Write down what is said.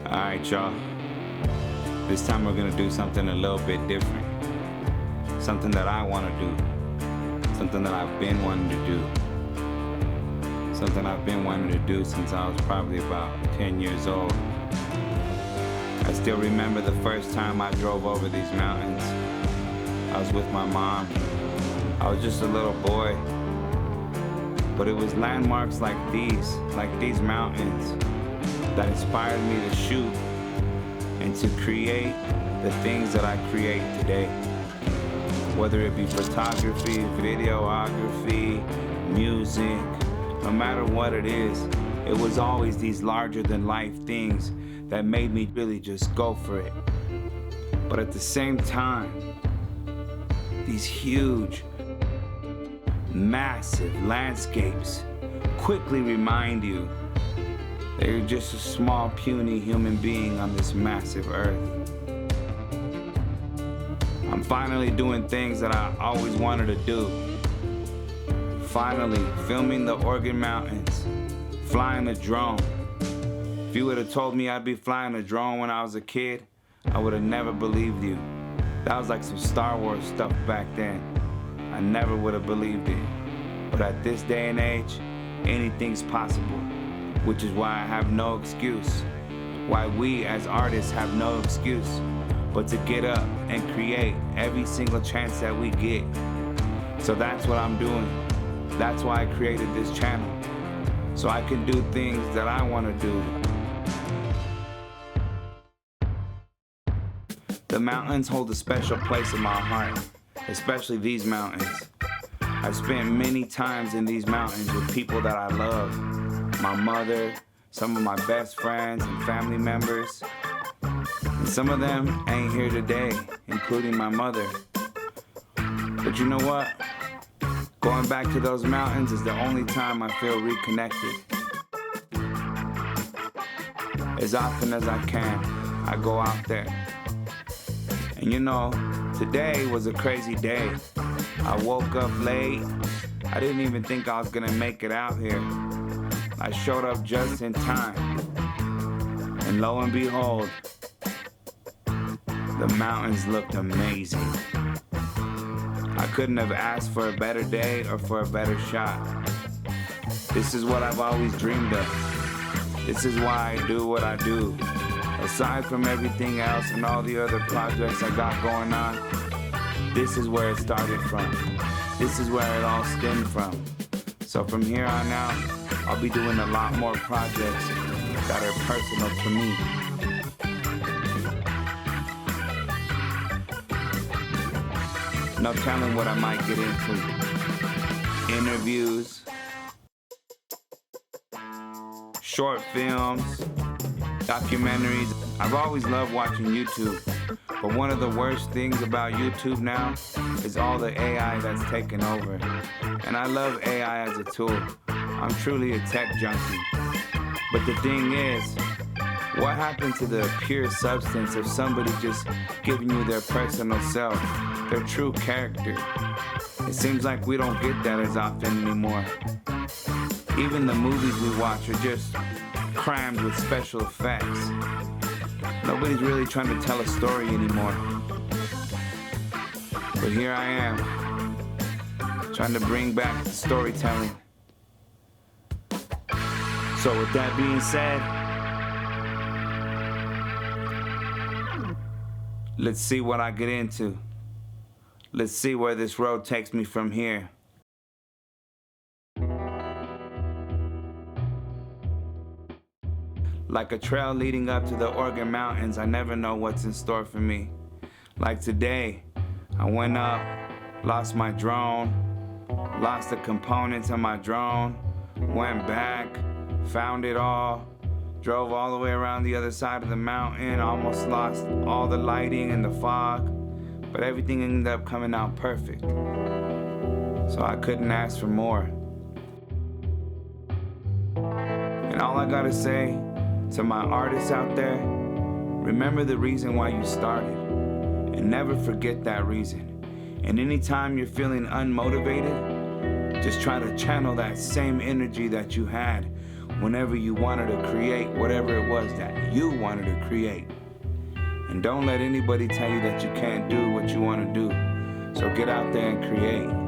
Alright, y'all. This time we're gonna do something a little bit different. Something that I wanna do. Something that I've been wanting to do. Something I've been wanting to do since I was probably about 10 years old. I still remember the first time I drove over these mountains. I was with my mom. I was just a little boy. But it was landmarks like these mountains, that inspired me to shoot and to create the things that I create today. Whether it be photography, videography, music, no matter what it is, it was always these larger than life things that made me really just go for it. But at the same time, these huge, massive landscapes quickly remind you that you're just a small, puny human being on this massive earth. I'm finally doing things that I always wanted to do. Finally filming the Oregon mountains, flying a drone. If you would have told me I'd be flying a drone when I was a kid, I would have never believed you. That was like some Star Wars stuff back then. I never would have believed it. But at this day and age, anything's possible, which is why I have no excuse. Why we as artists have no excuse but to get up and create every single chance that we get. So that's what I'm doing. That's why I created this channel, so I can do things that I want to do. The mountains hold a special place in my heart, especially these mountains. I've spent many times in these mountains with people that I love. My mother, some of my best friends and family members. And some of them ain't here today, including my mother. But you know what? Going back to those mountains is the only time I feel reconnected. As often as I can, I go out there. And you know, today was a crazy day. I woke up late. I didn't even think I was gonna make it out here. I showed up just in time. And lo and behold, the mountains looked amazing. I couldn't have asked for a better day or for a better shot. This is what I've always dreamed of. This is why I do what I do. Aside from everything else and all the other projects I got going on, this is where it started from. This is where it all stemmed from. So from here on out, I'll be doing a lot more projects that are personal to me. No telling what I might get into. Interviews, short films, documentaries. I've always loved watching YouTube, but one of the worst things about YouTube now is all the AI that's taken over. And I love AI as a tool. I'm truly a tech junkie. But the thing is, what happened to the pure substance of somebody just giving you their personal self, their true character? It seems like we don't get that as often anymore. Even the movies we watch are just crammed with special effects. Nobody's really trying to tell a story anymore. But here I am, trying to bring back the storytelling. So with that being said, let's see what I get into. Let's see where this road takes me from here. Like a trail leading up to the Oregon mountains, I never know what's in store for me. Like today, I went up, lost my drone, lost the components of my drone, went back, found it all, drove all the way around the other side of the mountain, almost lost all the lighting and the fog, but everything ended up coming out perfect. So I couldn't ask for more. And all I gotta say to my artists out there, remember the reason why you started, and never forget that reason. And anytime you're feeling unmotivated, just try to channel that same energy that you had whenever you wanted to create whatever it was that you wanted to create. And don't let anybody tell you that you can't do what you want to do. So get out there and create.